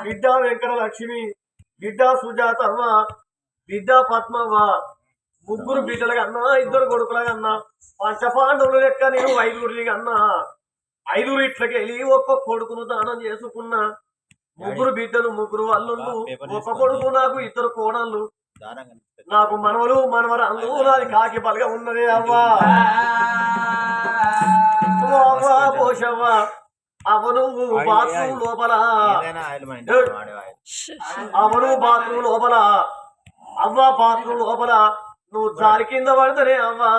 బిడ్డ వెంకట లక్ష్మి, బిడ్డ సుజాతమ్మ, బిడ్డ పద్మవ్వ, ముగ్గురు బిడ్డల కన్నా ఇద్దరు కొడుకుల కన్నా పంచపాండవులు లెక్క నేను ఐదుగురి కన్నా ఐదుగురు ఇట్లకి వెళ్ళి ఒక్క కొడుకును దానం చేసుకున్నా. ముగ్గురు బిడ్డలు, ముగ్గురు అల్లుళ్ళు, ఒక కొడుకు, నాకు ఇద్దరు కోడళ్ళు, నాకు మనవలు మనవరాళ్ళు, నాది కాకి బలగా ఉన్నదే అవ్వా. అవ్వా పోషవ్వ, అవను బాత్రూమ్ లోపల, అవను బాత్రూమ్ లోపల, అవ్వ బాత్రూమ్ లోపల నువ్వు జారి కింద పడతానే అవ్వా.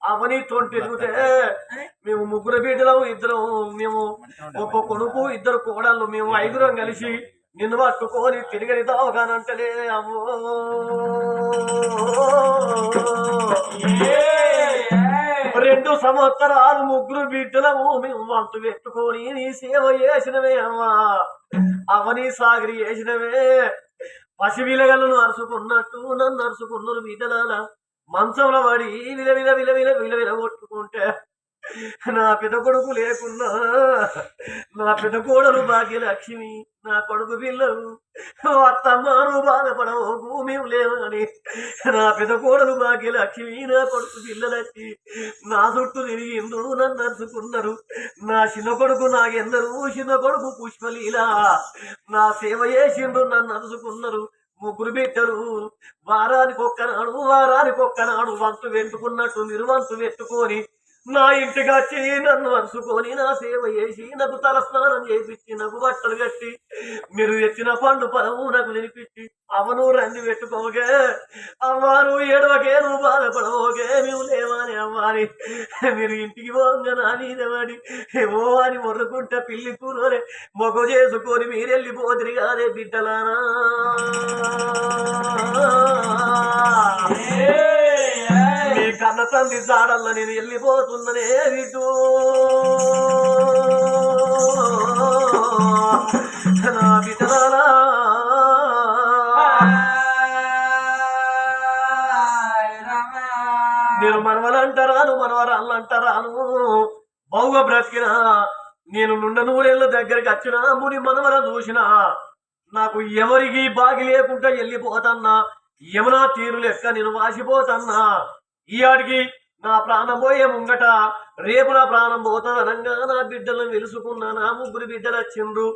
అవని తొంటిరుగుతే మేము ముగ్గురు బిడ్డలం, ఇద్దరం, మేము ఒక్క కొడుకు ఇద్దరు కోడళ్ళు, మేము ఐదుగురం కలిసి నిన్ను పట్టుకొని తిరిగని దావగానంటలే అమ్మో. 2 సంవత్సరాలు ముగ్గురు బిడ్డలము మేము వంతు పెట్టుకొని నీ సేవ చేసినవే అమ్మా. అవని సాగిరి చేసినవే. పసివిలగలను అరుచుకున్నట్టు నన్ను అరుచుకున్నారు బిడ్డలాల. మంచంలో పడి విల విల విల విల విల విల కొట్టుకుంటే నా పెద్ద కొడుకు లేకున్నా నా పెద్ద కోడలు భాగ్యలక్ష్మి, నా కొడుకు పిల్లలు అత్తమ్మాను బాధపడవు మేము లేవని నా పెద్ద కోడలు భాగ్యలక్ష్మి, నా కొడుకు పిల్లలకి నా చుట్టూ తిరిగిండ్రు, నన్ను అరుచుకున్నారు. నా చిన్న కొడుకు నాగెందరు, చిన్న కొడుకు పుష్పలీల నా సేవ చేసిండ్రు, నన్ను అరుచుకున్నారు. ముగ్గురు బిడ్డలు వారానికి ఒక్కనాడు వంతు పెట్టుకున్నట్టు నిర్వంతు పెట్టుకొని నా ఇంటికి వచ్చి నన్ను అరుచుకొని నా సేవ చేసి నాకు తలస్నానం చేపించి నాకు బట్టలు కట్టి మీరు తెచ్చిన పండు పదము నాకు తినిపించి అవను రంది పెట్టుకోగే అవ్వారు ఏడవకే, నువ్వు బాధపడవోకే, మేము లేవాని అవ్వాలి. మీరు ఇంటికి పోగా నా మీద పడి ఏమో అని మొర్రుకుంటే పిల్లి కూరలే మొగ చేసుకొని మీరెళ్ళిపోతురు కాదే బిడ్డలానా. మీ కన్న తండ్రి జాడల్లో నేను వెళ్ళిపోతుందనే విటూ నా బిడ్డలారా. నేను మనవలంటారాను మనవరాళ్ళంటారాను బావుగా బ్రతికినా నేను నుండ నూరేళ్ళ దగ్గరికి వచ్చినా ముని మనవల చూసినా నాకు ఎవరికి బాగి లేకుండా వెళ్ళిపోతన్నా. యమునా తీరు లెక్క నేను వాసిపోతన్నా. ఈయాడికి నా ప్రాణం పోయే ముంగట రేపు నా ప్రాణం పోతాదనంగా నా బిడ్డలను వెలుసుకున్నా. నా ముగ్గురు బిడ్డలు వచ్చిండ్రు,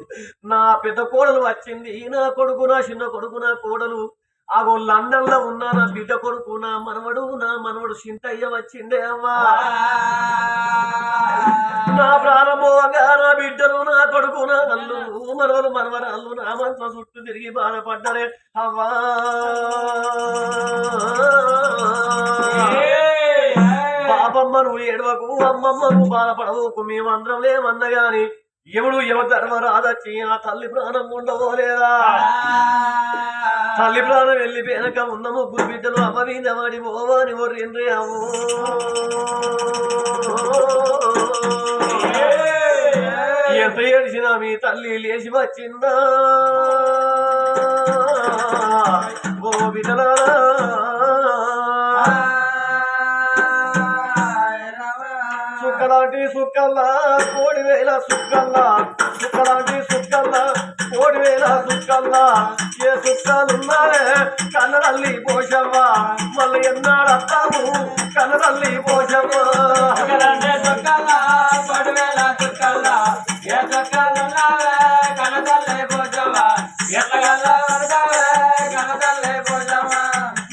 నా పెద్ద కోడలు వచ్చింది, నా కొడుకు, నా చిన్న కొడుకు, నా కోడలు ఆగో లండన్ లో ఉన్నా. నా బిడ్డ కొడుకు, నా మనవడు చింతయ్య వచ్చిండే అవ్వా. నా ప్రారంభంగా నా బిడ్డలు, నా కొడుకు, నా అల్లు మనవలు మనవరాళ్ళు నా మనసు చుట్టూ తిరిగి బాధపడ్డరే అవ్వా. పాపమ్మ నువ్వు ఏడవకు, అమ్మమ్మ నువ్వు బాధపడవకు, మేమందరం లేమన్నగాని ఎవడు ఎవరి ధర్మరాదచ్చి ఆ తల్లి ప్రాణం ఉండవోలేదా. తల్లి ప్రాణం వెళ్ళిపోయాక ఉన్న ముగ్గురు బిడ్డలు అమ్మ మీద వాడి పోవాని ఒర్రిండ్రే అమ్మో. ఎంత ఏడిసినా మీ తల్లి లేచి వచ్చిందా ఓ బిడ్డలారా. సుక్కలాంటి సుక్కల్లా కోడి వేల సుక్కల్లా, సుక్కలాంటి సుక్కల్లా కోడి వేల సుక్కల్లా, ఏ సుక్కలున్నారే కన్నరల్లి పోషవ్వ, మళ్ళీ ఎన్నాడత్తాము కన్నరల్లి పోషవ్వ.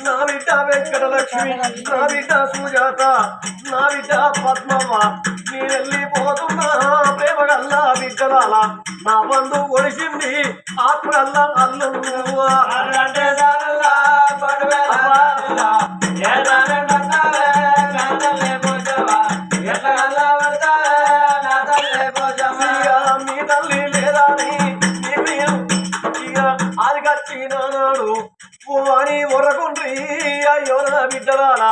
నా బిడ్డ వెంకటలక్ష్మి, నా బిడ్డ సుజాత, నా బిడ్డ పద్మవ్వ, నేనెళ్ళిపోతున్నా ప్రేమగల్లా బిడ్డలాల. నా బంధు ఒడిసింది ఆత్మగల్లా అల్లు మీ తల్లి లేదా ఇక ఆదిగచ్చినాడు అని ఒరకుండ్రి అయ్యో నా బిడ్డలాల.